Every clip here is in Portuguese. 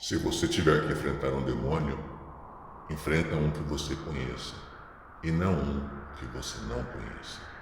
Se você tiver que enfrentar um demônio, enfrenta um que você conheça, e não um que você não conheça.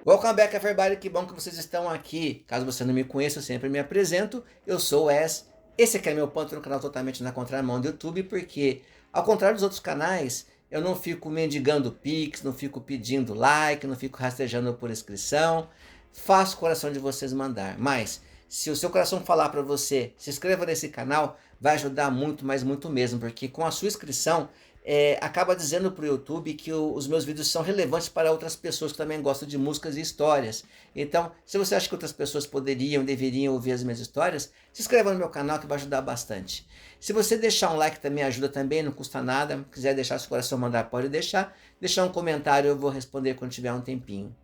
Welcome back, everybody. Que bom que vocês estão aqui. Caso você não me conheça, eu sempre me apresento. Eu sou o Wes. Esse aqui é meu ponto no canal totalmente na contramão do YouTube, porque, ao contrário dos outros canais, eu não fico mendigando Pix, não fico pedindo like, não fico rastejando por inscrição. Faço o coração de vocês mandar. Mas, se o seu coração falar para você, se inscreva nesse canal, vai ajudar muito, mas muito mesmo, porque com a sua inscrição, acaba dizendo para o YouTube que os meus vídeos são relevantes para outras pessoas que também gostam de músicas e histórias. Então, se você acha que outras pessoas poderiam, deveriam ouvir as minhas histórias, se inscreva no meu canal que vai ajudar bastante. Se você deixar um like também ajuda também, não custa nada. Se quiser deixar seu coração mandar, pode deixar. Deixar um comentário, eu vou responder quando tiver um tempinho.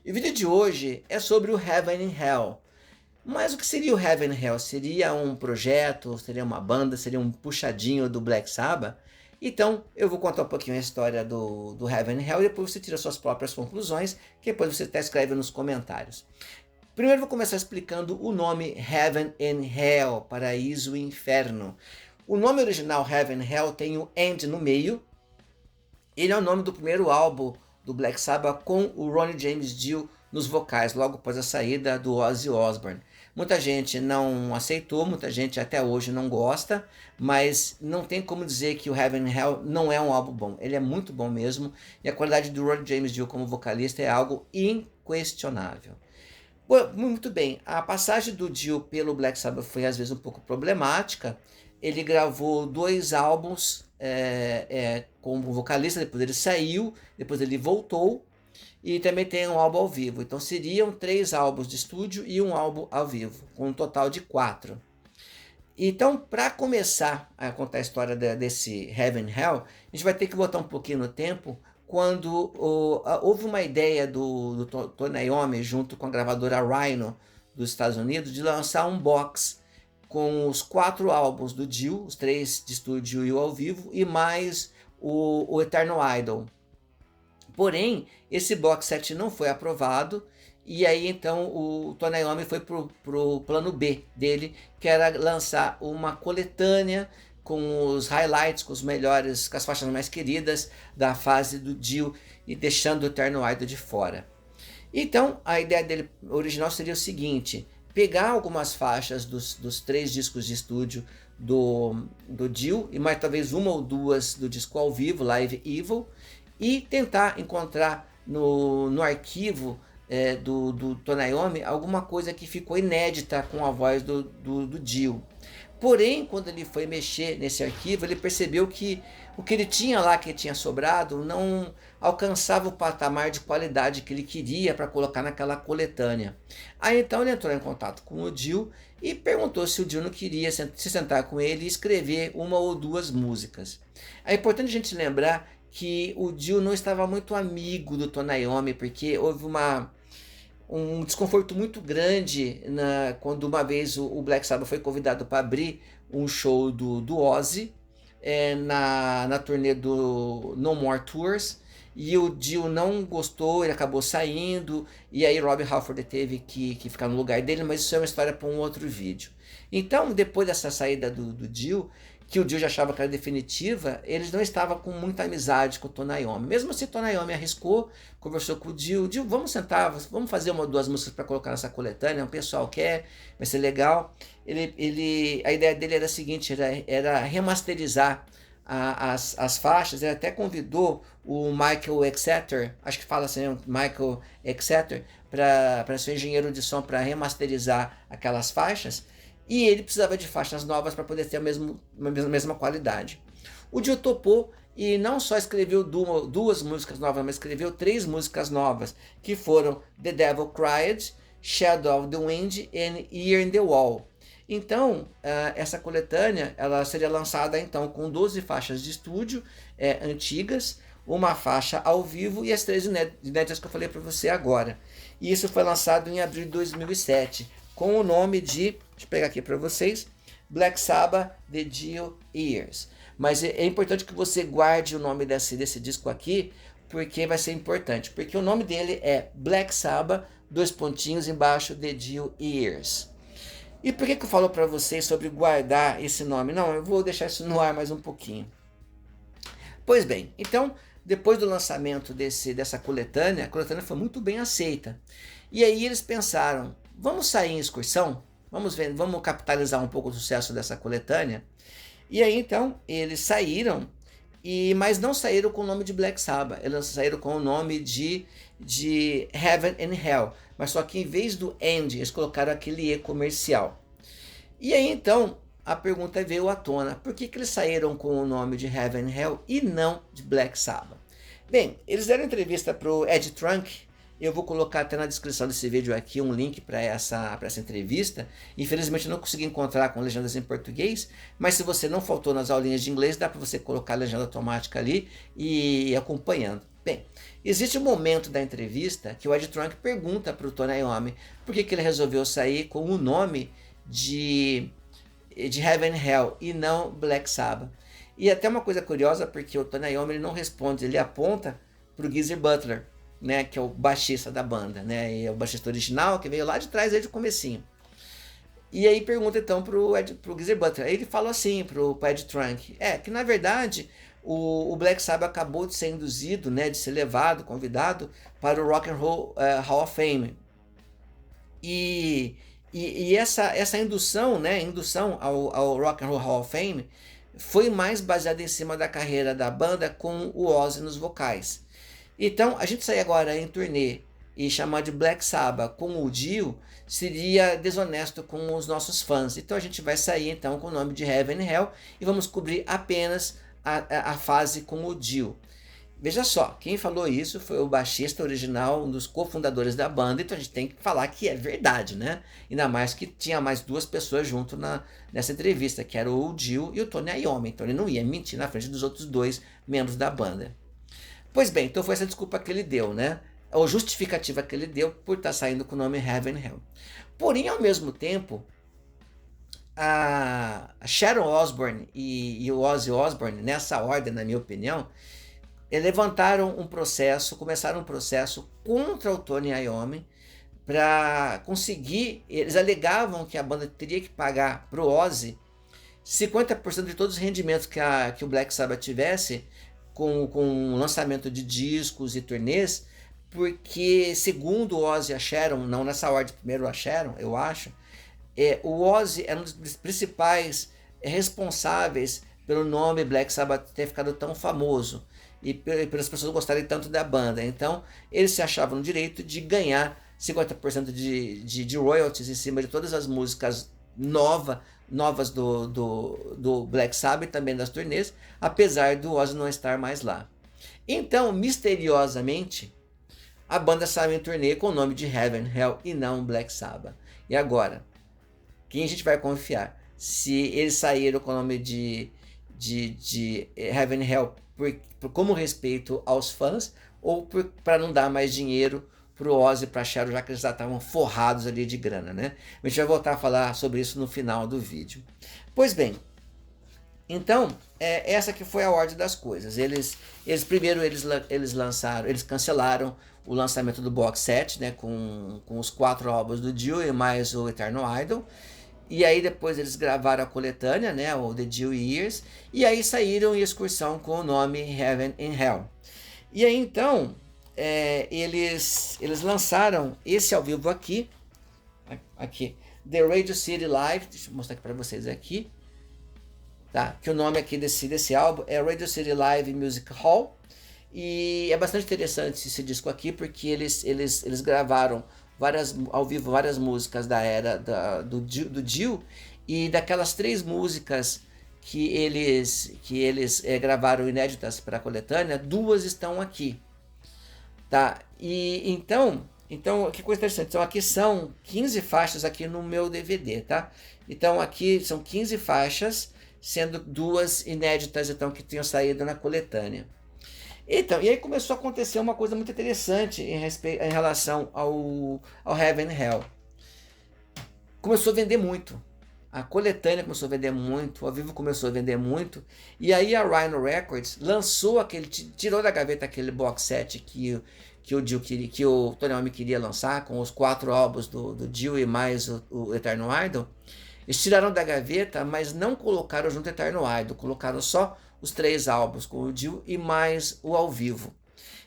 E o vídeo de hoje é sobre o Heaven and Hell. Mas o que seria o Heaven and Hell? Seria um projeto, seria uma banda, seria um puxadinho do Black Sabbath? Então, eu vou contar um pouquinho a história do Heaven and Hell e depois você tira suas próprias conclusões, que depois você até escreve nos comentários. Primeiro vou começar explicando o nome Heaven and Hell, Paraíso e Inferno. O nome original Heaven and Hell tem o and no meio. Ele é o nome do primeiro álbum do Black Sabbath com o Ronnie James Dio nos vocais, logo após a saída do Ozzy Osbourne. Muita gente não aceitou, muita gente até hoje não gosta, mas não tem como dizer que o Heaven and Hell não é um álbum bom. Ele é muito bom mesmo, e a qualidade do Ronnie James Dio como vocalista é algo inquestionável. Muito bem, a passagem do Dio pelo Black Sabbath foi às vezes um pouco problemática. Ele gravou 2 álbuns como vocalista, depois ele saiu, depois ele voltou, e também tem um álbum ao vivo. Então seriam 3 álbuns de estúdio e um álbum ao vivo, com um total de 4. Então, para começar a contar a história desse Heaven and Hell, a gente vai ter que voltar um pouquinho no tempo, quando houve uma ideia do Tony Iommi, junto com a gravadora Rhino dos Estados Unidos, de lançar um box com os 4 álbuns do Dio, os 3 de estúdio e o ao vivo, e mais o Eternal Idol. Porém, esse box set não foi aprovado, e aí então o Tony Iommi foi pro plano B dele, que era lançar uma coletânea com os highlights, com os melhores, com as faixas mais queridas da fase do Dio, e deixando o Eternal Idol de fora. Então, a ideia dele original seria o seguinte: pegar algumas faixas dos 3 discos de estúdio do Dio, e mais talvez uma ou duas do disco ao vivo, Live Evil, e tentar encontrar no arquivo do Tony Iommi alguma coisa que ficou inédita com a voz do Dio. Porém, quando ele foi mexer nesse arquivo, ele percebeu que o que ele tinha lá, que tinha sobrado, não alcançava o patamar de qualidade que ele queria para colocar naquela coletânea. Aí então ele entrou em contato com o Dio e perguntou se o Dio não queria se sentar com ele e escrever uma ou 2 músicas. É importante a gente lembrar que o Dio não estava muito amigo do Tony Iommi, porque houve um desconforto muito grande quando uma vez o Black Sabbath foi convidado para abrir um show do Ozzy na turnê do No More Tours, e o Dio não gostou, ele acabou saindo, e aí Rob Halford teve que ficar no lugar dele, mas isso é uma história para um outro vídeo. Então, depois dessa saída do Dio, que o Dio já achava que era definitiva, eles não estavam com muita amizade com o Tony Iommi. Mesmo assim, o Tony Iommi arriscou, conversou com o Dio, vamos sentar, vamos fazer uma ou 2 músicas para colocar nessa coletânea, o pessoal quer, vai ser legal. A ideia dele era a seguinte, era remasterizar as faixas. Ele até convidou o Michael Exeter, acho que fala assim, Michael Exeter, para ser engenheiro de som, para remasterizar aquelas faixas, e ele precisava de faixas novas para poder ter a mesma qualidade. O Dio topou e não só escreveu 2 músicas novas, mas escreveu 3 músicas novas, que foram The Devil Cried, Shadow of the Wind e Ear in the Wall. Então, essa coletânea ela seria lançada então com 12 faixas de estúdio antigas, uma faixa ao vivo e as 3 inéditas que eu falei para você agora. E isso foi lançado em abril de 2007, com o nome de, deixa eu pegar aqui para vocês, Black Sabbath The Dio Years. Mas é importante que você guarde o nome desse disco aqui, porque vai ser importante, porque o nome dele é Black Sabbath, 2 pontinhos embaixo, The Dio Years. E por que eu falo para vocês sobre guardar esse nome? Não, eu vou deixar isso no ar mais um pouquinho. Pois bem, então, depois do lançamento dessa coletânea, a coletânea foi muito bem aceita. E aí eles pensaram, vamos sair em excursão? Vamos capitalizar um pouco o sucesso dessa coletânea? E aí então, eles saíram, mas não saíram com o nome de Black Sabbath, eles saíram com o nome de Heaven and Hell, mas só que em vez do and, eles colocaram aquele E comercial. E aí então, a pergunta veio à tona, por que eles saíram com o nome de Heaven and Hell e não de Black Sabbath? Bem, eles deram entrevista para o Ed Trunk, eu vou colocar até na descrição desse vídeo aqui um link para essa entrevista. Infelizmente eu não consegui encontrar com legendas em português, mas se você não faltou nas aulinhas de inglês, dá para você colocar a legenda automática ali e ir acompanhando. Bem, existe um momento da entrevista que o Ed Trunk pergunta para o Tony Iommi por que ele resolveu sair com o nome de Heaven and Hell e não Black Sabbath. E até uma coisa curiosa, porque o Tony Iommi ele não responde, ele aponta para o Geezer Butler, né, que é o baixista da banda, né, e é o baixista original que veio lá de trás, desde o comecinho. E aí pergunta então pro Geezer Butler, aí ele fala assim pro Ed Trunk, que na verdade o Black Sabbath acabou de ser induzido, né, de ser levado, convidado para o Rock and Roll Hall of Fame. E essa indução, né, ao Rock and Roll Hall of Fame foi mais baseada em cima da carreira da banda com o Ozzy nos vocais. Então, a gente sair agora em turnê e chamar de Black Sabbath com o Dio seria desonesto com os nossos fãs. Então, a gente vai sair então com o nome de Heaven and Hell e vamos cobrir apenas a fase com o Dio. Veja só, quem falou isso foi o baixista original, um dos cofundadores da banda, então a gente tem que falar que é verdade, né? Ainda mais que tinha mais 2 pessoas junto nessa entrevista, que era o Dio e o Tony Iommi, então ele não ia mentir na frente dos outros 2 membros da banda. Pois bem, então foi essa desculpa que ele deu, né? Ou justificativa que ele deu por estar saindo com o nome Heaven and Hell. Porém, ao mesmo tempo, a Sharon Osbourne e o Ozzy Osbourne, nessa ordem, na minha opinião, começaram um processo contra o Tony Iommi para conseguir, eles alegavam que a banda teria que pagar para o Ozzy 50% de todos os rendimentos que o Black Sabbath tivesse com o lançamento de discos e turnês, porque segundo o Ozzy e a Sharon, não nessa ordem, primeiro a Sharon, eu acho, o Ozzy é um dos principais responsáveis pelo nome Black Sabbath ter ficado tão famoso e pelas pessoas gostarem tanto da banda. Então, eles se achavam no direito de ganhar 50% de royalties em cima de todas as músicas novas do Black Sabbath e também das turnês, apesar do Ozzy não estar mais lá. Então, misteriosamente, a banda saiu em turnê com o nome de Heaven and Hell e não Black Sabbath. E agora, quem a gente vai confiar? Se eles saíram com o nome de Heaven and Hell como respeito aos fãs, ou para não dar mais dinheiro para o Ozzy e para a Sharon, já que eles já estavam forrados ali de grana, né? A gente vai voltar a falar sobre isso no final do vídeo. Pois bem, então, essa que foi a ordem das coisas. Eles cancelaram o lançamento do box set, né, com os 4 álbuns do Dio e mais o Eternal Idol. E aí depois eles gravaram a coletânea, né, o The Dio Years, e aí saíram em excursão com o nome Heaven and Hell. E aí então, eles lançaram esse ao vivo aqui, The Radio City Live, deixa eu mostrar aqui para vocês aqui, tá? Que o nome aqui desse álbum é Radio City Live Music Hall, e é bastante interessante esse disco aqui, porque eles gravaram ao vivo várias músicas da era do Dio, e daquelas 3 músicas que eles gravaram inéditas para a coletânea, 2 estão aqui, tá? E então que coisa interessante, então aqui são 15 faixas aqui no meu DVD, tá? Então aqui são 15 faixas, sendo 2 inéditas então que tinham saído na coletânea. Então, e aí começou a acontecer uma coisa muito interessante em relação ao Heaven and Hell. Começou a vender muito. A coletânea começou a vender muito, o ao vivo começou a vender muito, e aí a Rhino Records lançou tirou da gaveta aquele box set que o Dio queria, que o Tony Iommi queria lançar, com os 4 álbuns do Dio e mais o Eternal Idol. Eles tiraram da gaveta, mas não colocaram junto o Eternal Idol, colocaram só os 3 álbuns com o Dio e mais o ao vivo.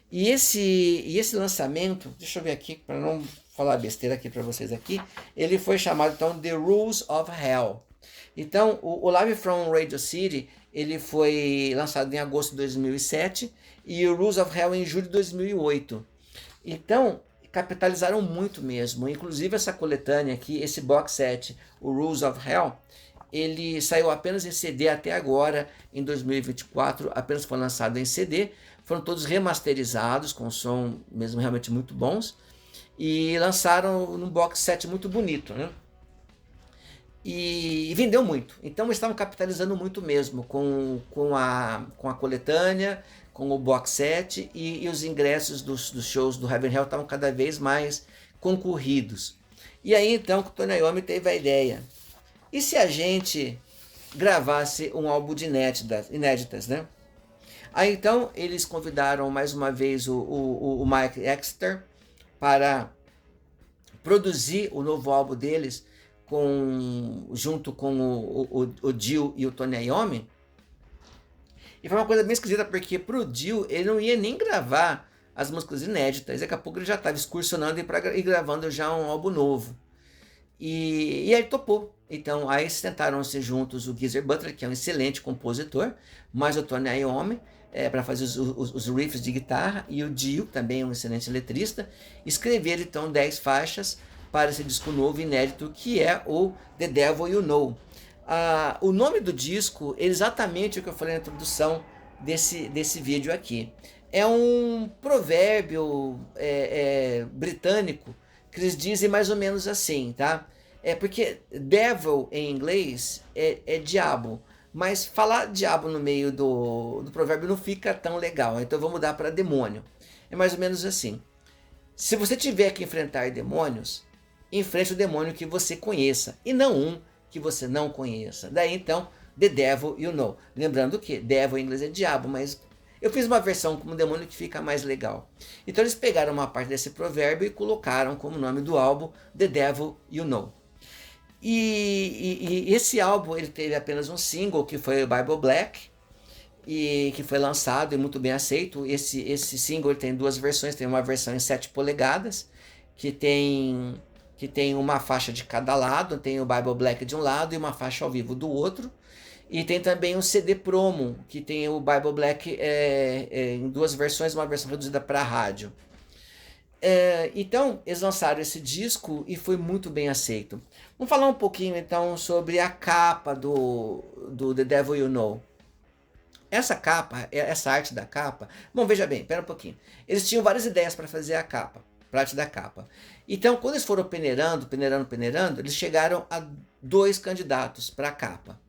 E esse lançamento, deixa eu ver aqui para não falar besteira aqui para vocês aqui, ele foi chamado então The Rules of Hell. Então o Live from Radio City ele foi lançado em agosto de 2007 e o Rules of Hell em julho de 2008. Então capitalizaram muito mesmo, inclusive essa coletânea aqui, esse box set, o Rules of Hell, ele saiu apenas em CD até agora, em 2024, apenas foi lançado em CD, foram todos remasterizados, com som mesmo realmente muito bons, e lançaram num box set muito bonito, né? E vendeu muito, então eles estavam capitalizando muito mesmo com a coletânea, com o box set, e os ingressos dos shows do Heaven and Hell estavam cada vez mais concorridos. E aí então o Tony Iommi teve a ideia, e se a gente gravasse um álbum de inéditas, né? Aí então eles convidaram mais uma vez o Mike Exeter para produzir o novo álbum deles junto com o Dio e o Tony Iommi. E foi uma coisa bem esquisita, porque pro Dio ele não ia nem gravar as músicas inéditas, daqui a pouco ele já estava excursionando e gravando já um álbum novo. E aí topou. Então aí sentaram-se juntos o Geezer Butler, que é um excelente compositor, mais o Tony Iommi, para fazer os riffs de guitarra, e o Dio, também um excelente letrista, escreveram então 10 faixas para esse disco novo inédito, que é o The Devil You Know. O nome do disco é exatamente o que eu falei na introdução desse vídeo aqui. É um provérbio britânico que eles dizem mais ou menos assim, tá? Porque devil em inglês é diabo, mas falar diabo no meio do provérbio não fica tão legal, então eu vou mudar para demônio. É mais ou menos assim. Se você tiver que enfrentar demônios, enfrente o demônio que você conheça, e não um que você não conheça. Daí então, The Devil You Know. Lembrando que devil em inglês é diabo, mas eu fiz uma versão como demônio que fica mais legal. Então eles pegaram uma parte desse provérbio e colocaram como nome do álbum The Devil You Know. E esse álbum ele teve apenas um single, que foi o Bible Black, e que foi lançado e muito bem aceito. Esse single ele tem 2 versões, tem uma versão em 7 polegadas, que tem uma faixa de cada lado, tem o Bible Black de um lado e uma faixa ao vivo do outro. E tem também um CD promo, que tem o Bible Black em 2 versões, uma versão reduzida para rádio. Então, eles lançaram esse disco e foi muito bem aceito. Vamos falar um pouquinho então sobre a capa do The Devil You Know. Essa capa, essa arte da capa... Bom, veja bem, espera um pouquinho. Eles tinham várias ideias para fazer a capa, para a arte da capa. Então, quando eles foram peneirando, eles chegaram a 2 candidatos para a capa.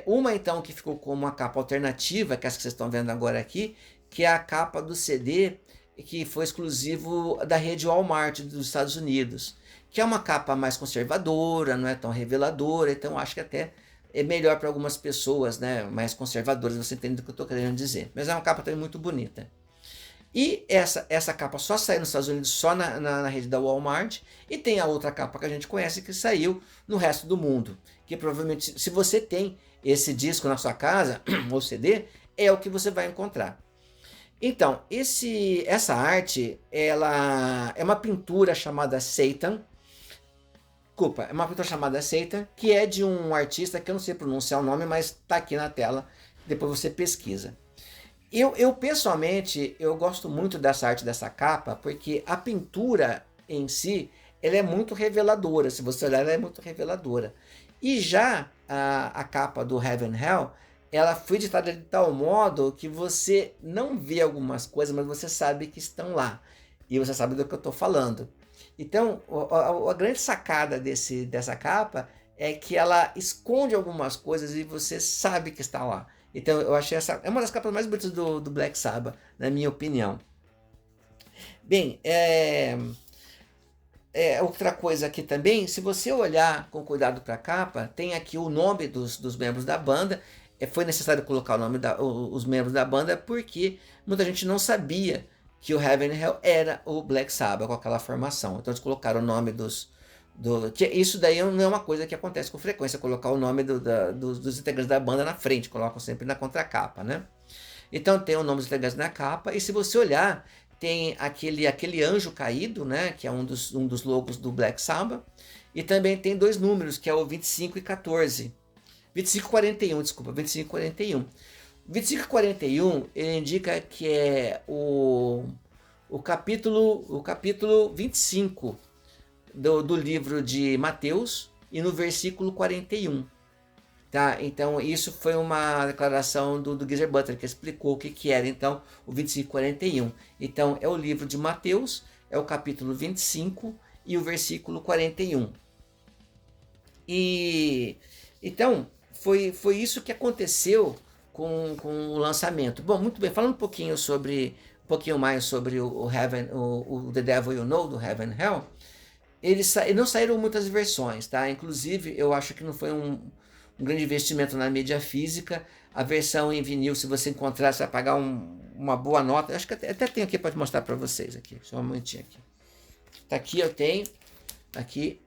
Uma então que ficou como uma capa alternativa, que é essa que vocês estão vendo agora aqui, que é a capa do CD que foi exclusivo da rede Walmart dos Estados Unidos, que é uma capa mais conservadora, não é tão reveladora, então acho que até é melhor para algumas pessoas, né, mais conservadoras, você entende o que eu estou querendo dizer. Mas é uma capa também muito bonita. E essa capa só saiu nos Estados Unidos, só na rede da Walmart, e tem a outra capa que a gente conhece que saiu no resto do mundo, que provavelmente, se você tem esse disco na sua casa, ou CD, é o que você vai encontrar. Então, essa arte, ela é uma pintura chamada Satan. Desculpa, é uma pintura chamada Satan, que é de um artista que eu não sei pronunciar o nome, mas está aqui na tela, depois você pesquisa. Eu pessoalmente, eu gosto muito dessa arte, dessa capa, porque a pintura em si, ela é muito reveladora. Se você olhar, ela é muito reveladora. E já a capa do Heaven and Hell, ela foi editada de tal modo que você não vê algumas coisas, mas você sabe que estão lá. E você sabe do que eu estou falando. Então, a grande sacada dessa capa é que ela esconde algumas coisas e você sabe que está lá. Então eu achei essa é uma das capas mais bonitas do Black Sabbath, na minha opinião. Bem, outra coisa aqui também, se você olhar com cuidado para a capa, tem aqui o nome dos membros da banda. Foi necessário colocar o nome os membros da banda porque muita gente não sabia que o Heaven and Hell era o Black Sabbath com aquela formação. Então eles colocaram o nome isso daí não é uma coisa que acontece com frequência, colocar o nome dos integrantes da banda na frente, colocam sempre na contracapa, né? Então tem o nome dos integrantes na capa, e se você olhar, tem aquele anjo caído, né? Que é um dos logos do Black Sabbath, e também tem dois números, que é o 25 e 14. 2541, desculpa, 2541. 2541 ele indica que é o capítulo 25 do livro de Mateus, e no versículo 41. Tá? Então isso foi uma declaração do Geezer Butler, que explicou o que era então o 2541. Então é o livro de Mateus, é o capítulo 25 e o versículo 41. E então foi isso que aconteceu com o lançamento. Bom, muito bem, falando um pouquinho mais sobre o Heaven, o The Devil You Know, do Heaven and Hell. Não saíram muitas versões, tá? Inclusive, eu acho que não foi um grande investimento na mídia física. A versão em vinil, se você encontrar, você vai pagar uma boa nota. Acho que até tenho aqui para mostrar para vocês aqui. Só um momentinho aqui. Tá aqui, eu tenho. Aqui,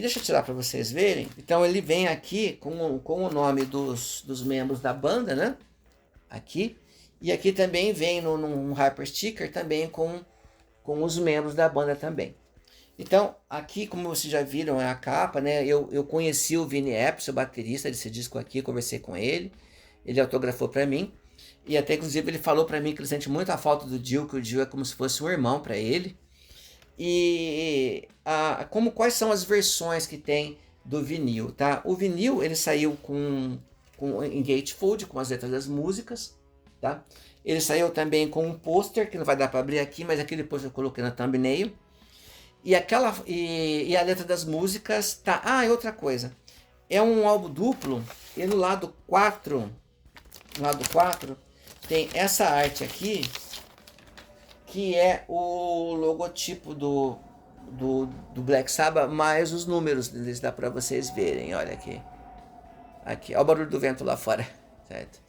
deixa eu tirar para vocês verem. Então ele vem aqui com o nome dos membros da banda, né? Aqui. E aqui também vem num Hyper Sticker também com os membros da banda também. Então, aqui, como vocês já viram, é a capa, né? Eu conheci o Vinny Appice, o baterista desse disco aqui, conversei com ele, ele autografou para mim, e até, inclusive, ele falou para mim que ele sente muito a falta do Dio, que o Dio é como se fosse um irmão para ele. E quais são as versões que tem do vinil, tá? O vinil, ele saiu em gatefold, com as letras das músicas, tá? Ele saiu também com um pôster, que não vai dar para abrir aqui, mas aquele pôster eu coloquei na thumbnail. E a letra das músicas tá... Ah, e outra coisa. É um álbum duplo, e no lado 4, tem essa arte aqui, que é o logotipo do Black Sabbath, mais os números deles, dá para vocês verem, olha aqui. Aqui, olha o barulho do vento lá fora, certo?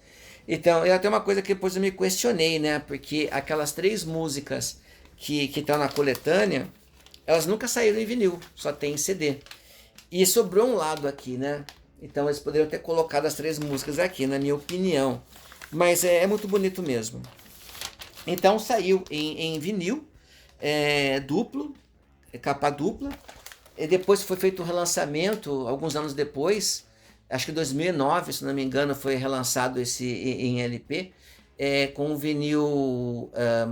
Então, até uma coisa que depois eu me questionei, né? Porque aquelas 3 músicas que estão na coletânea, elas nunca saíram em vinil, só tem em CD. E sobrou um lado aqui, né? Então eles poderiam ter colocado as 3 músicas aqui, na minha opinião. Mas é muito bonito mesmo. Então saiu em vinil, duplo, capa dupla. E depois foi feito um relançamento, alguns anos depois, acho que em 2009, se não me engano, foi relançado esse em LP, com o vinil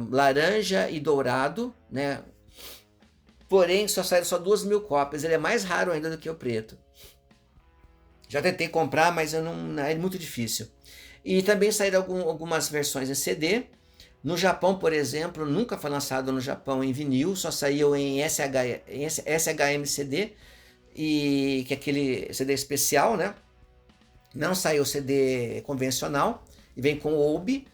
laranja e dourado, né? Porém, só saíram 2.000 cópias, ele é mais raro ainda do que o preto. Já tentei comprar, mas é muito difícil. E também saíram algumas versões em CD. No Japão, por exemplo, nunca foi lançado no Japão em vinil, só saiu em SHM-CD, que é aquele CD especial, né? Não saiu CD convencional, e vem com OUB.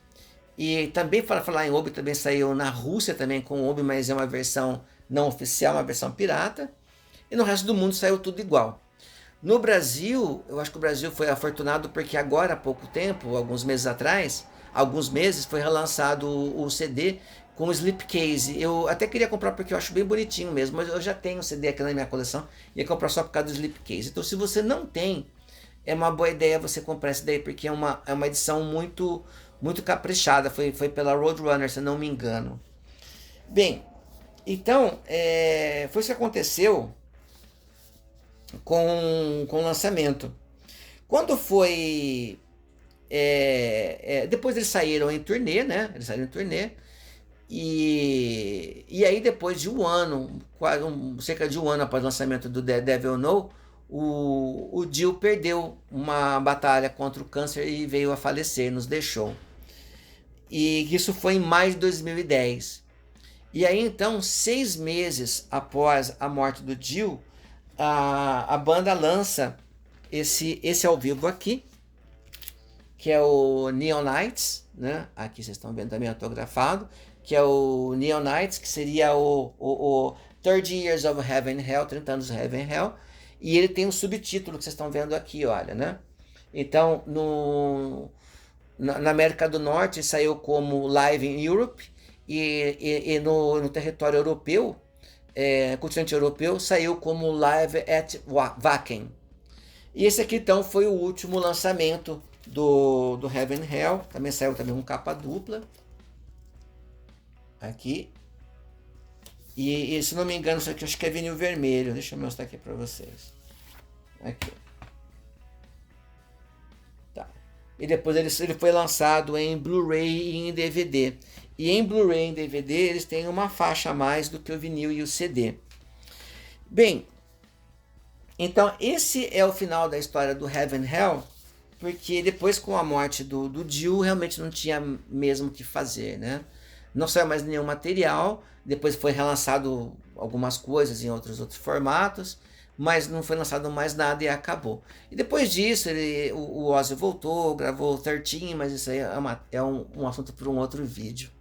E também, para falar em OUB, também saiu na Rússia também com OUB, mas é uma versão não oficial, uma versão pirata. E no resto do mundo saiu tudo igual. No Brasil, eu acho que o Brasil foi afortunado porque agora, há pouco tempo, alguns meses, foi relançado o CD com o slipcase. Eu até queria comprar porque eu acho bem bonitinho mesmo, mas eu já tenho o CD aqui na minha coleção e ia comprar só por causa do slipcase. Então, se você não tem, é uma boa ideia você comprar esse daí, porque é uma edição muito, muito caprichada. Foi pela Roadrunner, se não me engano. Bem, então, foi isso que aconteceu com o lançamento. Quando foi... depois eles saíram em turnê, né? E aí depois de um ano, cerca de um ano após o lançamento do The Devil You Know, o Dio perdeu uma batalha contra o câncer e veio a falecer, nos deixou. E isso foi em maio de 2010. E aí então, 6 meses após a morte do Dio, a banda lança esse ao vivo aqui, que é o Neon Knights, né? Aqui vocês estão vendo também autografado, que é o Neon Knights, que seria o 30 Years of Heaven and Hell, 30 anos de Heaven and Hell, e ele tem um subtítulo que vocês estão vendo aqui, olha, né? Então, na América do Norte saiu como Live in Europe, e no território europeu, continente europeu, saiu como Live at Wacken. E esse aqui então foi o último lançamento do Heaven and Hell, também saiu também com capa dupla, aqui, e se não me engano isso aqui acho que é vinil vermelho, deixa eu mostrar aqui para vocês, aqui. E depois ele foi lançado em Blu-ray e em DVD. E em Blu-ray e em DVD eles têm uma faixa a mais do que o vinil e o CD. Bem, então esse é o final da história do Heaven and Hell, porque depois com a morte do Dio realmente não tinha mesmo o que fazer, né? Não saiu mais nenhum material, depois foi relançado algumas coisas em outros formatos, mas não foi lançado mais nada e acabou. E depois disso, o Ozzy voltou, gravou 13, mas isso aí é um assunto para um outro vídeo.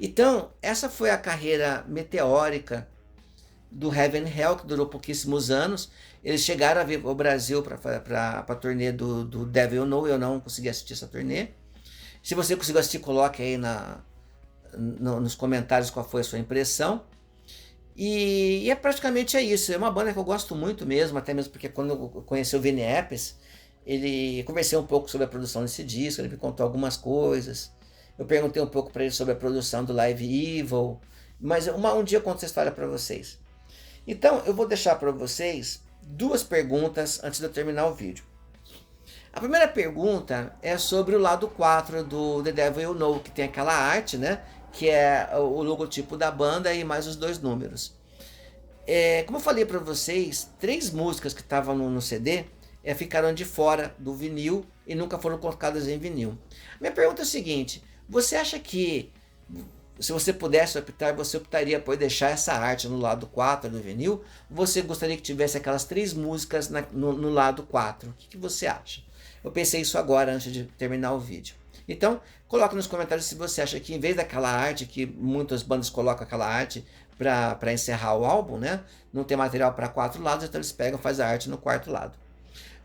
Então, essa foi a carreira meteórica do Heaven and Hell, que durou pouquíssimos anos. Eles chegaram a vir ao Brasil para a turnê do Devil You Know, eu não consegui assistir essa turnê. Se você conseguiu assistir, coloque aí nos comentários qual foi a sua impressão. E praticamente isso, é uma banda que eu gosto muito mesmo, até mesmo porque quando eu conheci o Vinny Appice, conversei um pouco sobre a produção desse disco, ele me contou algumas coisas, eu perguntei um pouco para ele sobre a produção do Live Evil, mas um dia eu conto essa história para vocês. Então eu vou deixar para vocês duas perguntas antes de eu terminar o vídeo. A primeira pergunta é sobre o lado 4 do The Devil You Know, que tem aquela arte, né? Que é o logotipo da banda e mais os 2 números. Como eu falei para vocês, 3 músicas que estavam no CD ficaram de fora do vinil e nunca foram colocadas em vinil. Minha pergunta é a seguinte: você acha que, se você pudesse optar, você optaria por deixar essa arte no lado 4 do vinil? Ou você gostaria que tivesse aquelas 3 músicas no lado 4? O que você acha? Eu pensei isso agora, antes de terminar o vídeo. Então, coloque nos comentários se você acha que, em vez daquela arte, que muitas bandas colocam aquela arte para encerrar o álbum, né? Não tem material para 4 lados, então eles pegam e fazem a arte no 4º lado.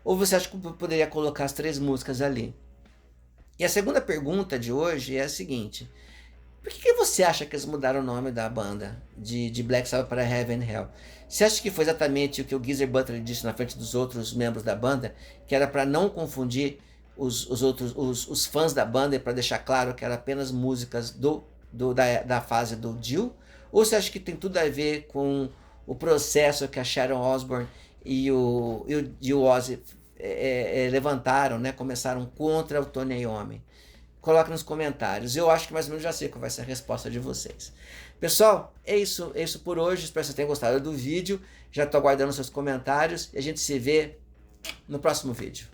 Ou você acha que poderia colocar as 3 músicas ali? E a segunda pergunta de hoje é a seguinte: por que você acha que eles mudaram o nome da banda de Black Sabbath para Heaven and Hell? Você acha que foi exatamente o que o Geezer Butler disse na frente dos outros membros da banda, que era para não confundir os fãs da banda e para deixar claro que eram apenas músicas da fase do Dio? Ou você acha que tem tudo a ver com o processo que a Sharon Osbourne e o Ozzy levantaram, né? Começaram contra o Tony Iommi? Coloque nos comentários. Eu acho que mais ou menos já sei qual vai ser a resposta de vocês. Pessoal, é isso por hoje. Espero que vocês tenham gostado do vídeo. Já estou aguardando seus comentários e a gente se vê no próximo vídeo.